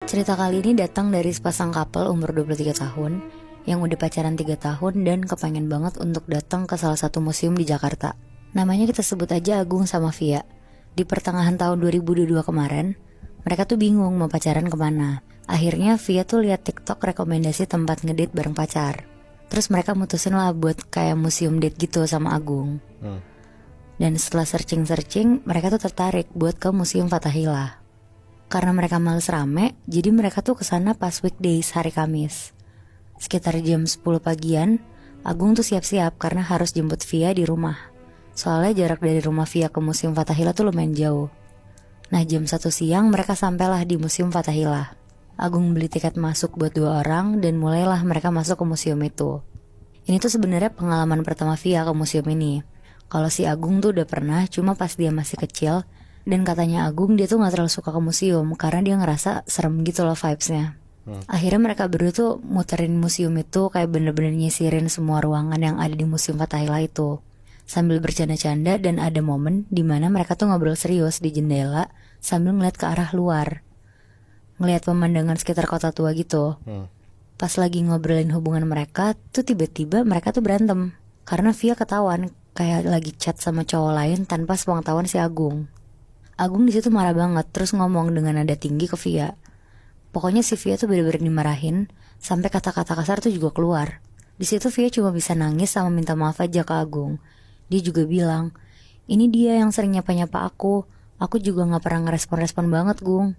Cerita kali ini datang dari sepasang couple umur 23 tahun yang udah pacaran 3 tahun dan kepengen banget untuk datang ke salah satu museum di Jakarta. Namanya kita sebut aja Agung sama Via. Di pertengahan tahun 2022 kemarin, mereka tuh bingung mau pacaran kemana. Akhirnya Via tuh lihat TikTok rekomendasi tempat ngedate bareng pacar. Terus mereka mutusin lah buat kayak museum date gitu sama Agung. Dan setelah searching-searching, mereka tuh tertarik buat ke Museum Fathahillah. Karena mereka males rame, jadi mereka tuh kesana pas weekdays hari Kamis. Sekitar jam 10 pagian, Agung tuh siap-siap karena harus jemput Via di rumah. Soalnya jarak dari rumah Via ke Museum Fathahillah tuh lumayan jauh. Nah jam 1 siang mereka sampailah di Museum Fathahillah. Agung beli tiket masuk buat 2 orang dan mulailah mereka masuk ke museum itu. Ini tuh sebenarnya pengalaman pertama Via ke museum ini. Kalau si Agung tuh udah pernah, cuma pas dia masih kecil. Dan katanya Agung dia tuh gak terlalu suka ke museum karena dia ngerasa serem gitu loh vibesnya. Akhirnya mereka berdua tuh muterin museum itu kayak bener-bener nyisirin semua ruangan yang ada di Museum Fathahillah itu. Sambil bercanda-canda dan ada momen dimana mereka tuh ngobrol serius di jendela sambil ngeliat ke arah luar. Ngeliat pemandangan sekitar kota tua gitu. Pas lagi ngobrolin hubungan mereka tuh tiba-tiba mereka tuh berantem. Karena Via ketahuan kayak lagi chat sama cowok lain tanpa sepengetahuan si Agung. Agung di situ marah banget, terus ngomong dengan nada tinggi ke Via. Pokoknya si Via tuh bener-bener dimarahin, sampai kata-kata kasar tuh juga keluar. Di situ Via cuma bisa nangis sama minta maaf aja ke Agung. Dia juga bilang, ini dia yang sering nyapa-nyapa aku juga gak pernah ngerespon-respon banget Gung.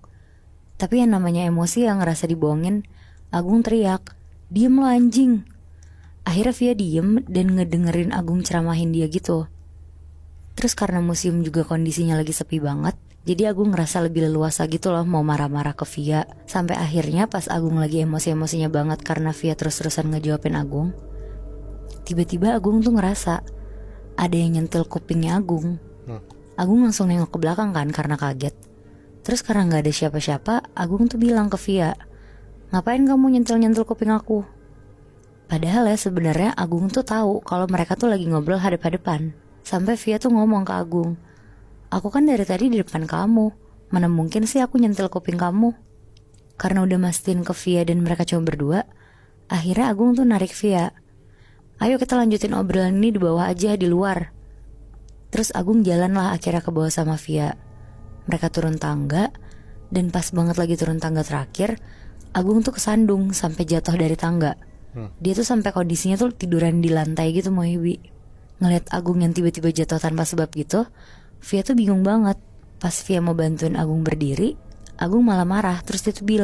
Tapi yang namanya emosi yang ngerasa dibohongin, Agung teriak, diem lo anjing. Akhirnya Via diem dan ngedengerin Agung ceramahin dia gitu. Terus karena museum juga kondisinya lagi sepi banget, jadi Agung ngerasa lebih leluasa gitu loh mau marah-marah ke Via. Sampai akhirnya pas Agung lagi emosi-emosinya banget karena Via terus-terusan ngejawabin Agung, tiba-tiba Agung tuh ngerasa ada yang nyentil kupingnya Agung. Agung langsung nengok ke belakang kan karena kaget. Terus karena gak ada siapa-siapa, Agung tuh bilang ke Via, ngapain kamu nyentil-nyentil kuping aku? Padahal ya sebenarnya Agung tuh tahu kalau mereka tuh lagi ngobrol hadap-hadapan. Sampai Via tuh ngomong ke Agung, aku kan dari tadi di depan kamu, mana mungkin sih aku nyentil kuping kamu. Karena udah mastiin ke Via dan mereka cuma berdua, akhirnya Agung tuh narik Via, ayo kita lanjutin obrolan ini di bawah aja di luar. Terus Agung jalan lah akhirnya ke bawah sama Via. Mereka turun tangga, dan pas banget lagi turun tangga terakhir, Agung tuh kesandung sampai jatuh dari tangga. Dia tuh sampai kondisinya tuh tiduran di lantai gitu Mohibi. Ngeliat Agung yang tiba-tiba jatuh tanpa sebab gitu, Via tuh bingung banget. Pas Via mau bantuin Agung berdiri, Agung malah marah. Terus dia tuh bilang,